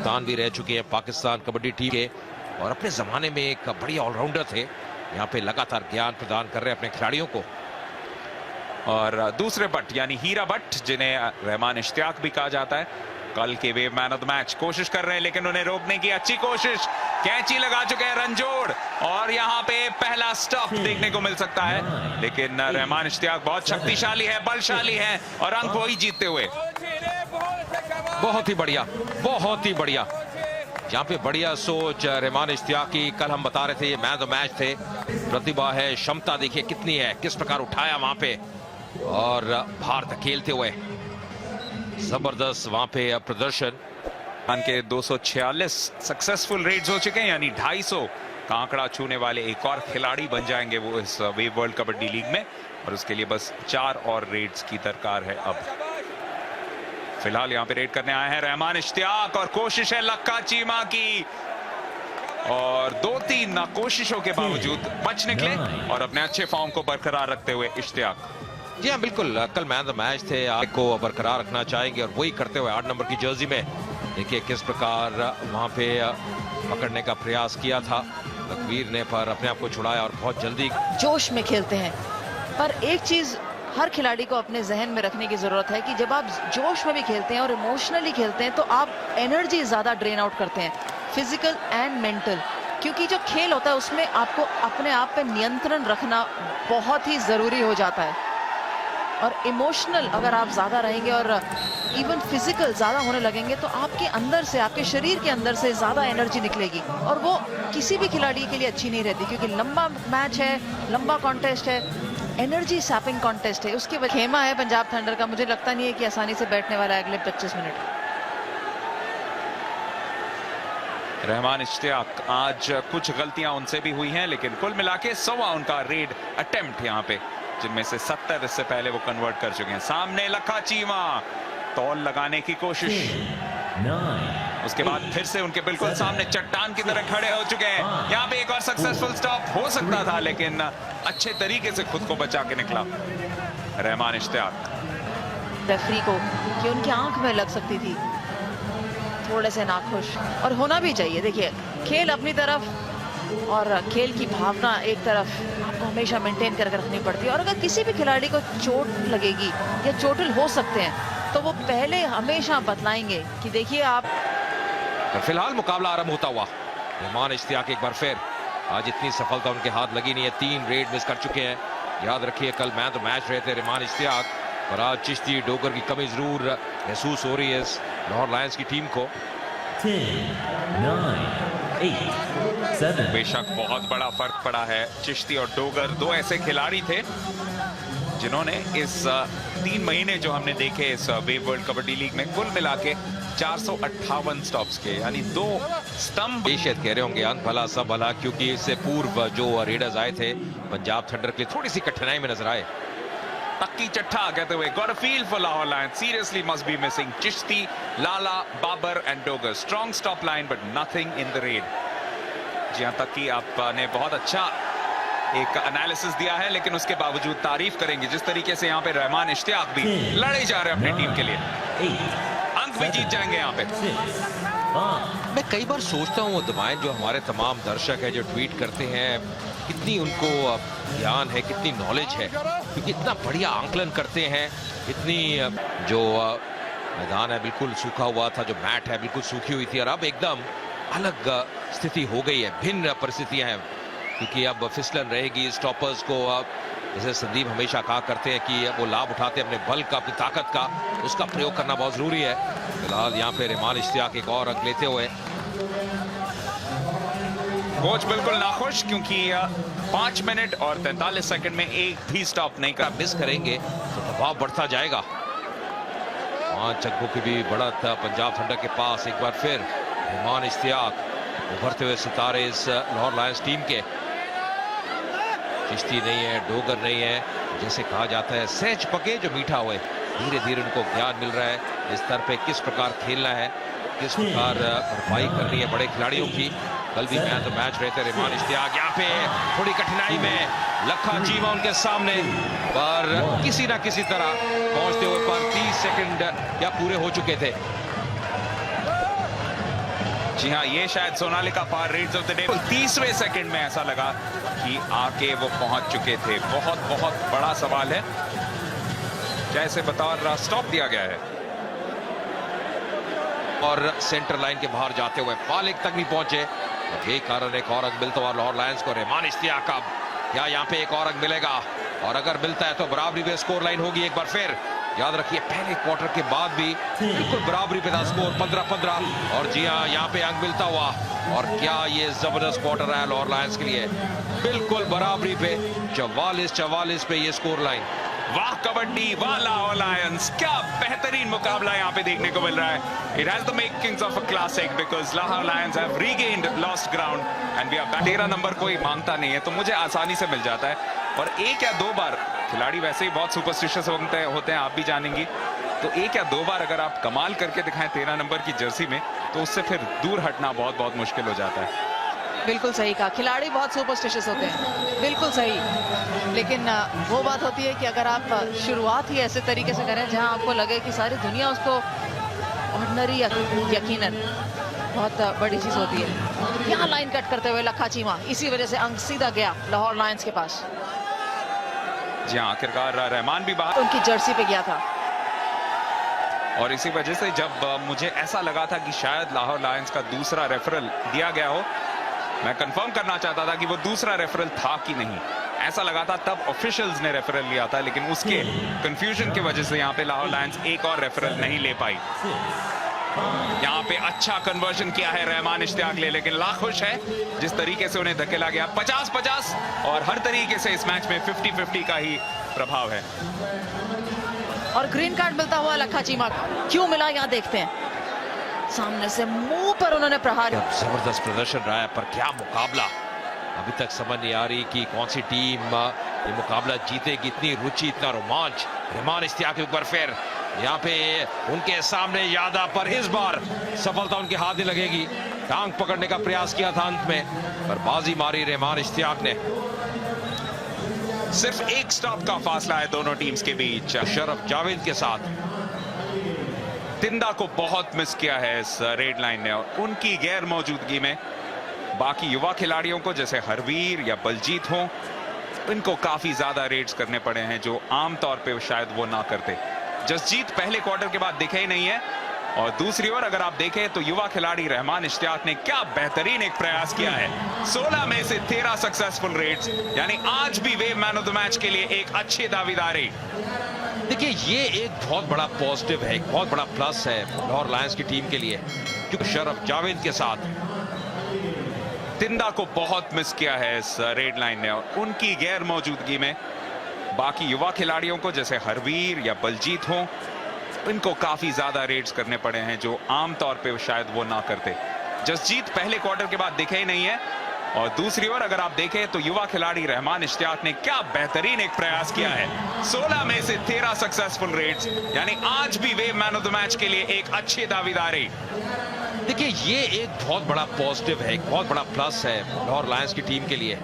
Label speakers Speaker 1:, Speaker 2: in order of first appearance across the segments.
Speaker 1: कप्तान भी रह चुके हैं पाकिस्तान कबड्डी टीम के और अपने जमाने में एक बड़ी ऑलराउंडर थे। यहाँ पे लगातार ज्ञान प्रदान कर रहे हैं अपने खिलाड़ियों को।
Speaker 2: और दूसरे भट्ट यानी हीरा भट्ट, जिन्हें रहमान इश्तियाक भी कहा जाता है, कल के wave man of the match कोशिश कर रहे हैं लेकिन उन्हें रोकने की अच्छी कोशिश। कैंची लगा चुके हैं रंजोड़ और यहाँ पे पहला स्टॉप देखने को मिल सकता है, लेकिन रहमान इश्तियाक बहुत शक्तिशाली है, बलशाली है और अंक वही जीतते हुए।
Speaker 1: बहुत ही बढ़िया, बहुत ही बढ़िया। यहाँ पे बढ़िया सोच रहमान इश्तियाक की। कल हम बता रहे थे ये मैन ऑफ द मैच थे। प्रतिभा है, क्षमता देखिए कितनी है, किस प्रकार उठाया वहां पे और भार धकेलते हुए जबरदस्त वहां पे प्रदर्शन।
Speaker 2: के 246 सक्सेसफुल रेड्स हो चुके हैं, यानी 250 का आंकड़ा छूने वाले एक और खिलाड़ी बन जाएंगे वो इस वेव वर्ल्ड कबड्डी लीग में, और उसके लिए बस 4 और रेड्स की दरकार है। अब फिलहाल यहाँ पे रेड करने आए हैं रहमान इश्तियाक और कोशिश है लक्का चीमा की, और 2-3 कोशिशों के बावजूद बच निकले और अपने अच्छे फॉर्म को बरकरार रखते हुए इश्तियाक।
Speaker 1: जी हाँ बिल्कुल, कल मैन ऑफ द मैच थे, आपको बरकरार रखना चाहेंगे और वही करते हुए 8 नंबर की जर्सी में देखिए किस प्रकार वहां पे पकड़ने का प्रयास किया था लखवीर ने, पर अपने आप को छुड़ाया और बहुत जल्दी
Speaker 3: जोश में खेलते हैं। पर एक चीज हर खिलाड़ी को अपने जहन में रखने की जरूरत है कि जब आप जोश में भी खेलते हैं और इमोशनली खेलते हैं तो आप एनर्जी ज्यादा ड्रेन आउट करते हैं, फिजिकल एंड मेंटल, क्योंकि जो खेल होता है उसमें आपको अपने आप पे नियंत्रण रखना बहुत ही जरूरी हो जाता है। और इमोशनल अगर आप ज्यादा रहेंगे और इवन फिजिकल ज्यादा होने लगेंगे तो आपके अंदर से, आपके शरीर के अंदर से ज्यादा एनर्जी निकलेगी और वो किसी भी खिलाड़ी के लिए अच्छी नहीं रहती, क्योंकि लंबा मैच है, लंबा कॉन्टेस्ट है, एनर्जी सैपिंग कॉन्टेस्ट है। उसके बाद खेमा है पंजाब थंडर का, मुझे लगता नहीं है कि आसानी से बैठने वाला है अगले 25 मिनट।
Speaker 2: रहमान इश्तियाक, आज कुछ गलतियां उनसे भी हुई हैं लेकिन कुल मिला के 100वां उनका रेड अटेम्प्ट यहाँ पे, जिनमें से 70 इससे पहले वो कन्वर्ट कर चुके हैं। सामने लखा चीमा, तौल लगाने की कोशिश, उसके बाद फिर से उनके बिल्कुल सामने चट्टान की तरह खड़े हो चुके हैं। यहाँ पे एक और सक्सेसफुल स्टॉप हो सकता था लेकिन अच्छे तरीके से खुद को बचा के निकला रहमान इश्तियाक।
Speaker 3: रेफरी को कि उनकी आंख में लग सकती थी, थोड़े से नाखुश, और होना भी चाहिए। देखिए खेल अपनी तरफ और खेल की भावना एक तरफ आपको हमेशा मेंटेन करके रखनी पड़ती है, और अगर किसी भी खिलाड़ी को चोट लगेगी या चोटिल हो सकते हैं तो वो पहले हमेशा बतलाएंगे कि देखिए आप।
Speaker 1: फिलहाल मुकाबला आरंभ होता हुआ रहमान इश्तियाक एक बार फिर, आज इतनी सफलता उनके हाथ लगी नहीं है, 3 रेड मिस कर चुके हैं। याद रखिए कल मैन ऑफ द मैच रहे थे रहमान इश्तियाक, और आज चिश्ती डोगर की कमी जरूर महसूस हो रही है इस लाहौर लायंस की टीम को।
Speaker 4: 10, 9, 8, 7।
Speaker 2: बेशक बहुत बड़ा फर्क पड़ा है। चिश्ती और डोगर 2 ऐसे खिलाड़ी थे जिन्होंने इस 3 महीने जो हमने देखे इस वेव वर्ल्ड कबड्डी लीग में कुल मिला के 458 स्टॉप्स के, यानी 2 स्तंभ।
Speaker 1: बेशक कह रहे होंगे अंत भला सब भला, क्योंकि इससे पूर्व जो रेडर्स आए थे पंजाब थंडर के लिए थोड़ी सी कठिनाई में नजर आए।
Speaker 2: तक्की चट्ठा कहते हुए got a feel for Lahore lions, seriously must be missing Chishti, Lala, Babar and Dogar. Strong stop line but nothing in the red. जी हाँ, तक्की आपने बहुत अच्छा एक एनालिसिस दिया है, लेकिन उसके बावजूद तारीफ करेंगे जिस तरीके से यहाँ पे रहमान इश्तियाक भी लड़े जा रहे हैं अपनी टीम के लिए, अंक भी जीत जाएंगे यहाँ पे।
Speaker 1: मैं कई बार सोचता हूँ दमाइन जो हमारे तमाम दर्शक है जो ट्वीट करते हैं, कितनी उनको ज्ञान है, कितनी नॉलेज है, क्योंकि इतना बढ़िया आंकलन करते हैं। इतनी जो मैदान है बिल्कुल सूखा हुआ था, जो मैट है बिल्कुल सूखी हुई थी, और अब एकदम अलग स्थिति हो गई है, भिन्न परिस्थितियां हैं, क्योंकि अब फिसलन रहेगी। स्टॉपर्स को जैसे संदीप हमेशा कहा करते हैं कि वो लाभ उठाते हैं अपने बल का, अपनी ताकत का, उसका प्रयोग करना बहुत जरूरी है। फिलहाल यहाँ पे रहमान इश्तियाक एक और अंक लेते हुए।
Speaker 2: कोच बिल्कुल नाखुश, क्योंकि 5 मिनट और 43 सेकंड में एक भी स्टॉप नहीं कर
Speaker 1: मिस करेंगे तो दबाव बढ़ता जाएगा। 5 अंकों की भी बढ़त पंजाब थंडर के पास। एक बार फिर रहमान इश्तियाक उभरते हुए सितारे इस लाहौर लायंस टीम के। चिश्ती नहीं है, डोगर नहीं है, जैसे कहा जाता है सहज पके जो मीठा हुए। धीरे धीरे उनको ज्ञान मिल रहा है इस स्तर पे किस प्रकार खेलना है, किस प्रकार भरपाई करनी है बड़े खिलाड़ियों की। कल भी मैन तो मैच रहते रहमान इश्तियाक, यहाँ पे थोड़ी कठिनाई में लखा चीमा उनके सामने, पर किसी ना किसी तरह पहुंचते हुए पर 30 सेकंड क्या पूरे हो चुके थे।
Speaker 2: जी हाँ, ये शायद सोनालिका पार रेड्स ऑफ द डे 30वें सेकंड में ऐसा लगा कि आके वो पहुंच चुके थे। बहुत बहुत बड़ा सवाल है, जैसे बतौर स्टॉप दिया गया है
Speaker 1: और सेंटर लाइन के बाहर जाते हुए फालिक तक भी पहुंचे। यही कारण एक और अंक मिलता हुआ लाहौर लायंस को। रहमान इश्तियाक का क्या यहाँ पे एक और अंक मिलेगा, और अगर मिलता है तो बराबरी पे स्कोर लाइन होगी एक बार फिर। याद रखिए पहले क्वार्टर के बाद भी बिल्कुल बराबरी पे था स्कोर 15-15, और जी हाँ यहाँ पे अंक मिलता हुआ। और क्या ये जबरदस्त क्वार्टर रहा लाहौर लायंस के लिए, बिल्कुल बराबरी पे 44-44 पे ये स्कोर लाइन।
Speaker 2: वाह कबड्डी, वाह लाहौर लायंस, क्या बेहतरीन मुकाबला यहाँ पे देखने को मिल रहा है। It has the makings of a classic because Lahore Lions have regained lost ground and we are back. 13 number कोई मांगता नहीं है तो मुझे आसानी से मिल जाता है, और एक या दो बार खिलाड़ी वैसे ही बहुत सुपरस्टिशियस होते हैं, आप भी जानेंगी। तो एक या दो बार अगर आप कमाल करके दिखाएं 13 नंबर की जर्सी में, तो उससे फिर दूर हटना बहुत बहुत मुश्किल हो जाता है।
Speaker 3: बिल्कुल सही कहा, खिलाड़ी बहुत सुपरस्टिशियस होते हैं, बिल्कुल सही। लेकिन वो बात होती है कि अगर आप शुरुआत ही ऐसे तरीके से करें जहां आपको लगे कि सारी दुनिया उसको ऑर्डिनरी यकीनन बहुत बड़ी चीज होती है। यहाँ लाइन कट करते हुए लखा चीमा, इसी वजह से अंक सीधा गया लाहौर लायंस के पास।
Speaker 2: जी हाँ, आखिरकार रहमान भी बाहर
Speaker 3: उनकी जर्सी पे गया था,
Speaker 2: और इसी वजह से जब मुझे ऐसा लगा था कि शायद लाहौर लायंस का दूसरा रेफरल दिया गया हो, मैं कंफर्म करना चाहता था कि वो दूसरा रेफरल था कि नहीं। ऐसा लगा था तब ऑफिशियल्स ने रेफरल लिया था, लेकिन उसके कंफ्यूजन की वजह से यहाँ पे लाहौर लायंस एक और रेफरल नहीं ले पाई। यहाँ पे अच्छा कन्वर्जन किया है रहमान इश्तियाक ले, लेकिन लाखुश है जिस तरीके से उन्हें धकेला गया। 50-50 और हर तरीके से इस मैच में 50-50 का ही प्रभाव है।
Speaker 3: और ग्रीन कार्ड मिलता हुआ लखा चीमा का, क्यों मिला यहाँ देखते हैं। सामने से मुंह पर उन्होंने प्रहार।
Speaker 1: जबरदस्त प्रदर्शन रहा है, पर क्या मुकाबला, अभी तक समझ नहीं आ रही कि कौन सी टीम ये मुकाबला जीतेगी। इतनी रुचि, इतना रोमांच। रहमान इश्तियाक एक बार फिर यहाँ पे उनके सामने यादा, पर इस बार सफलता उनके हाथ में लगेगी। टांग पकड़ने का प्रयास किया था अंत में, पर बाजी मारी रहमान इश्तियाक ने।
Speaker 2: सिर्फ एक स्टॉप का फासला है दोनों टीम्स के बीच।
Speaker 1: शरफ जावेद के साथ
Speaker 2: तिंदा को बहुत मिस किया है इस रेड लाइन ने, और उनकी गैर मौजूदगी में बाकी युवा खिलाड़ियों को जैसे हरवीर या बलजीत हो, इनको काफी ज्यादा रेड्स करने पड़े हैं जो आमतौर पे शायद वो ना करते। जसजीत पहले क्वार्टर के बाद दिखे ही नहीं है, और दूसरी ओर अगर आप देखें तो युवा खिलाड़ी रहमान इश्तियाक ने क्या बेहतरीन एक प्रयास किया है। 16 में से 13 सक्सेसफुल रेड्स, यानी आज भी वे मैन ऑफ द मैच के लिए एक अच्छे दावेदार है।
Speaker 1: देखिए ये एक बहुत बड़ा पॉजिटिव है, एक बहुत बड़ा प्लस है लाहौर लायंस की टीम के लिए, क्योंकि शरफ जावेद के साथ
Speaker 2: तिंदा को बहुत मिस किया है इस रेड लाइन ने, और उनकी गैर मौजूदगी में बाकी युवा खिलाड़ियों को जैसे हरवीर या बलजीत हो, इनको काफी ज्यादा रेड्स करने पड़े हैं जो आमतौर पे शायद वो ना करते। जसजीत पहले क्वार्टर के बाद दिखे ही नहीं है, और दूसरी ओर अगर आप देखें तो युवा खिलाड़ी रहमान इश्तियाक ने क्या बेहतरीन एक प्रयास किया है। 16 में से 13 सक्सेसफुल रेड्स, यानी आज भी वे मैन ऑफ द मैच के लिए एक अच्छे दावेदार है।
Speaker 1: देखिए ये एक बहुत बड़ा पॉजिटिव है, एक बहुत बड़ा प्लस है लाहौर लायंस की टीम के लिए,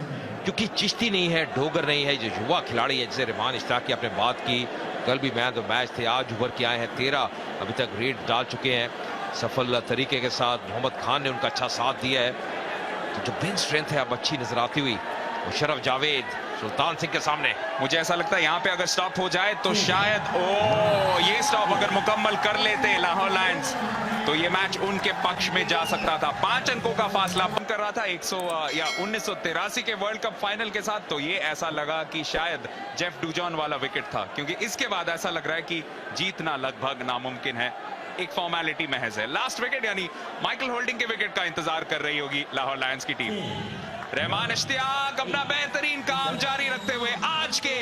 Speaker 1: क्योंकि चिश्ती नहीं है, डोगर नहीं है, जो युवा खिलाड़ी है जैसे रहमान इश्तियाक की आपने बात की, कल भी मैन ऑफ द मैच थे, आज उभर के आए हैं। 13 अभी तक रेड डाल चुके हैं सफल तरीके के साथ। मोहम्मद खान ने उनका अच्छा साथ दिया है, तो जो बेंच स्ट्रेंथ है अब अच्छी नजर आती हुई। मुशर्रफ जावेद सुल्तान सिंह के सामने,
Speaker 2: मुझे ऐसा लगता है यहाँ पे अगर स्टॉप हो जाए तो शायद ये स्टॉप अगर मुकम्मल कर लेते लाहौर लायंस तो ये मैच उनके पक्ष में जा सकता था। 5 अंकों का फासला कर रहा था 1983 के वर्ल्ड कप फाइनल के साथ, तो ये ऐसा लगा कि शायद जेफ डुजॉन वाला विकेट था, क्योंकि इसके बाद ऐसा लग रहा है कि जीतना लगभग नामुमकिन है, एक फॉर्मेलिटी महज है। लास्ट विकेट यानी माइकल होल्डिंग के विकेट का इंतजार कर रही होगी लाहौर लायंस की टीम। रहमान इश्तियाक अपना बेहतरीन काम जारी रखते हुए आज के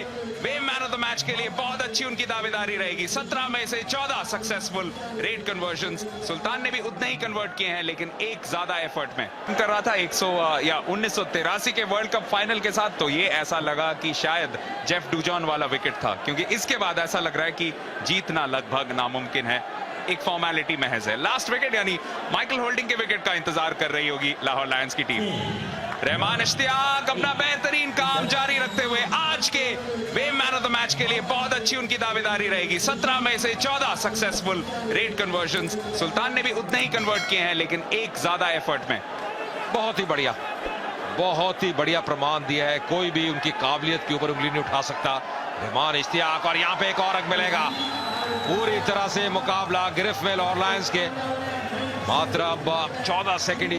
Speaker 2: वे मैन ऑफ द मैच के लिए बहुत अच्छी उनकी दावेदारी रहेगी। 17 में से 14 सक्सेसफुल रेड कन्वर्जन्स, सुल्तान ने भी उतने ही कन्वर्ट किए हैं लेकिन एक ज्यादा एफर्ट में कर रहा था 1983 के वर्ल्ड कप फाइनल के साथ, तो ये ऐसा लगा कि शायद जेफ डुजॉन वाला विकेट था, क्योंकि इसके बाद ऐसा लग रहा है कि जीतना लगभग नामुमकिन है, एक फॉर्मेलिटी महज है। लास्ट विकेट यानी माइकल होल्डिंग के विकेट का इंतजार कर रही होगी लाहौर लायंस की टीम। रहमान इश्तियाक अपना बेहतरीन काम जारी रखते हुए आज के वे मैन ऑफ द मैच के लिए बहुत अच्छी उनकी दावेदारी रहेगी। 17 में से 14 सक्सेसफुल रेड कन्वर्जन्स। सुल्तान ने भी उतने ही कन्वर्ट किए हैं, लेकिन एक ज्यादा एफर्ट में।
Speaker 1: बहुत ही बढ़िया प्रमाण दिया है। कोई भी उनकी काबिलियत के ऊपर उंगली नहीं उठा सकता। रहमान इश्तियाक, और यहाँ पे एक और अंक मिलेगा। पूरी तरह से मुकाबला गिरफ्त में लाहौर लायंस के। मात्र अब 14 सेकंड